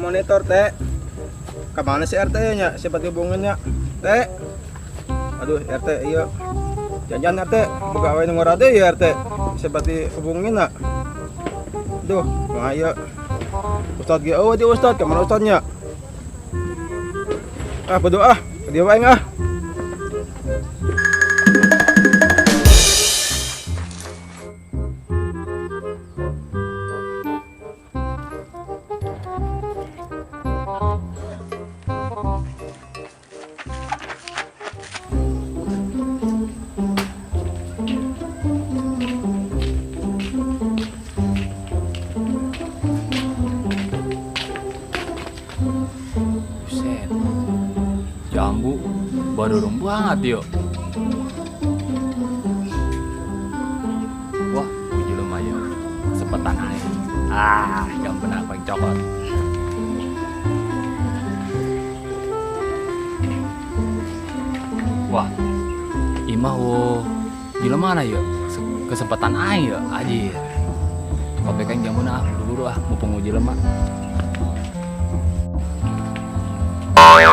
monitor, Teh. Kemana si RT nya? Siapa hubungannya? Teh. Aduh, RT iya. Jangan RT, pegawai nomor ada ya RT. Siapa hubungin nak? Duh, ayo. Ustad ge eueuh di Ustad, kemana Ustadnya? Berdoa, dia wae ah. Buset, jambu baru banget yuk. Wah, puji lumayan, sepetan aja. Yang benar paling coklat. Wah, imah wo, gila mana yuk? Kesempatan aja yuk, anjir. Kopi kan jambu nah, dulu mau penguji lemak. Woi,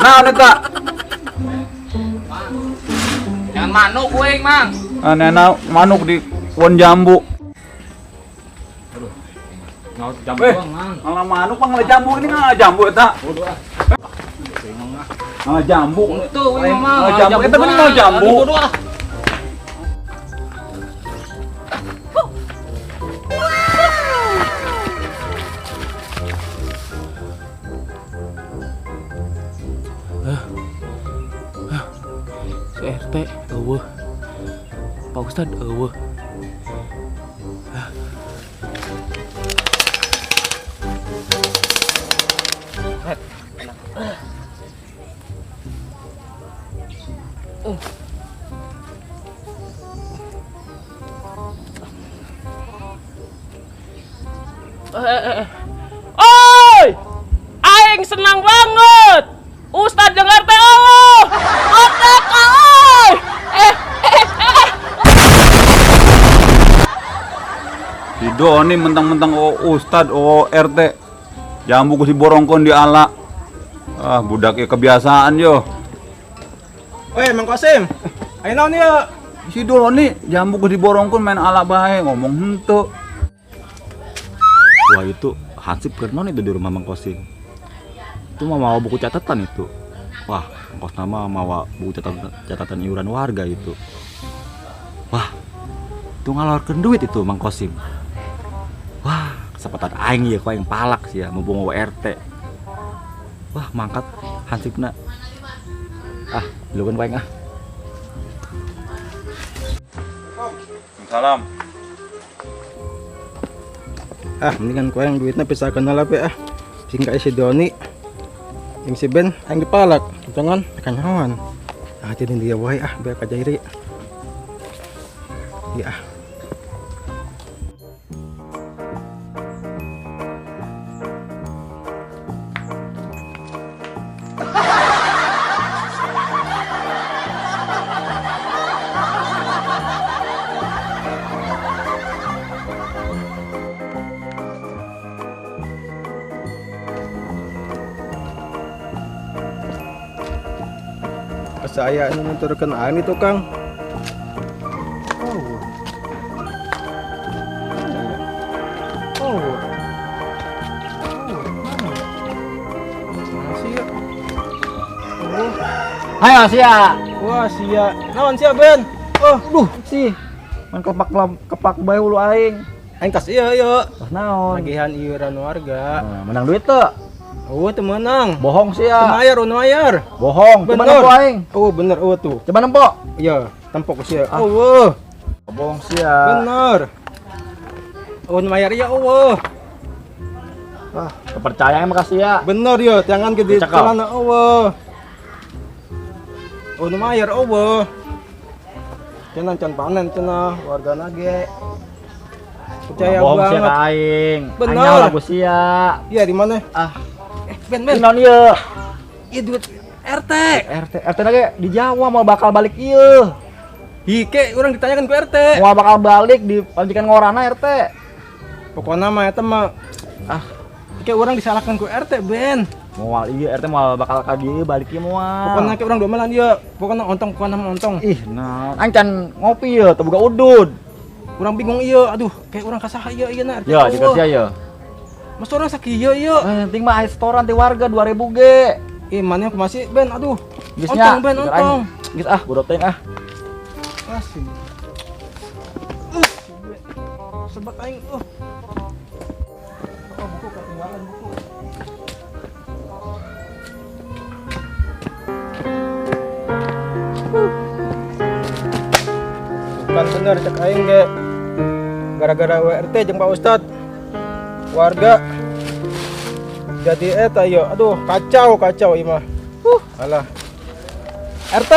Nah, tak. Yang manuk gue, Mang. Nenek manuk di pohon jambu. Ngaut jambu doang, Mang. Malah manuk mah ngalah jambu ini ngalah jambu eta. Ngalah jambu. Tuh, ini Mang. Ngalah jambu eta bener ngalah jambu. Si RT eueuh. Pak Ustad eueuh. Oi! Aing senang banget. Ustadz jeung RT eueuh. Otek oi. Si Doni mentang-mentang Ustad RT. Jambu ku si borongkon di ala. Budaknya kebiasaan yo. Woi, Mang Kosim. Ayo naon ya? Si Doni jambu ku si borongkon main ala bae ngomong henteu. Wah itu Hansip kernon itu di rumah Mang Kosim. Itu mau buku catatan itu. Wah, kos nama mau buku catatan iuran warga itu. Wah, itu ngalorkeun duit itu Mang Kosim. Wah, kesempatan aing ya, yang palak sih ya, mumpung RT. Wah, mangkat Hansipna. Dulu kan paling Salam. Mendingan kau yang duitnya pisahkan lah pe singkai si Doni yang si Ben yang dipalak jangan tekan nyawan jadi dia wae biar kajairi ya. Saya ini menurunkan air itu Kang. Ayo sia. Wah sia, naon sia Ben? Duh, sih. Man kepak bae ulu aing. Aing tas ieu. Pas naon? Tagihan iuran warga. Menang duit teu? Teu menang. Bohong sia. Mayar. Bohong. Coba nempo aing. Bener tuh. Coba nempo. Iya, tempok sia. Bohong sia. Bener. Mayar ya Kepercayaan makasih ya. Bener ya, jangan gede celana mayar cenah can panen cenah warga nage. Percaya bohong sia banget. aing. Bener. Anyang lagu sia. Iya di mana? Ah, Ben non ieu. Iya duit RT. RT lagi di Jawa mau bakal balik ieu. Hike orang ditanyakan ke RT. Mau bakal balik di panjikan ngorana RT. Pokoknya mah eta mah kayak orang disalahkan ke RT Ben. Moal iya RT mau bakal ka dieu balik ieu moal. Pokoknya kayak orang domelan dia. Pokoknya ontong pokoknya mah ontong. Ih, nah, ancan ngopi ya, teu boga udud. Orang bingung iya. Aduh, kayak orang kasaha iya nah. Ya, dikasih ya. Mas orang sakieu iya. Penting mah restoran ti warga 2000 ge. Ih, mana aku masih Ben. Aduh. Geusnya. Ontong Ben, ontong. Geus bodoh teh ah. Asli. Sebat aing. Buku ketinggalan buku. Bukan bener cek aing ge. Gara-gara WRT jeung Pak Ustad. Warga jadi eta yo. Aduh, kacau ieu mah. Alah. RT!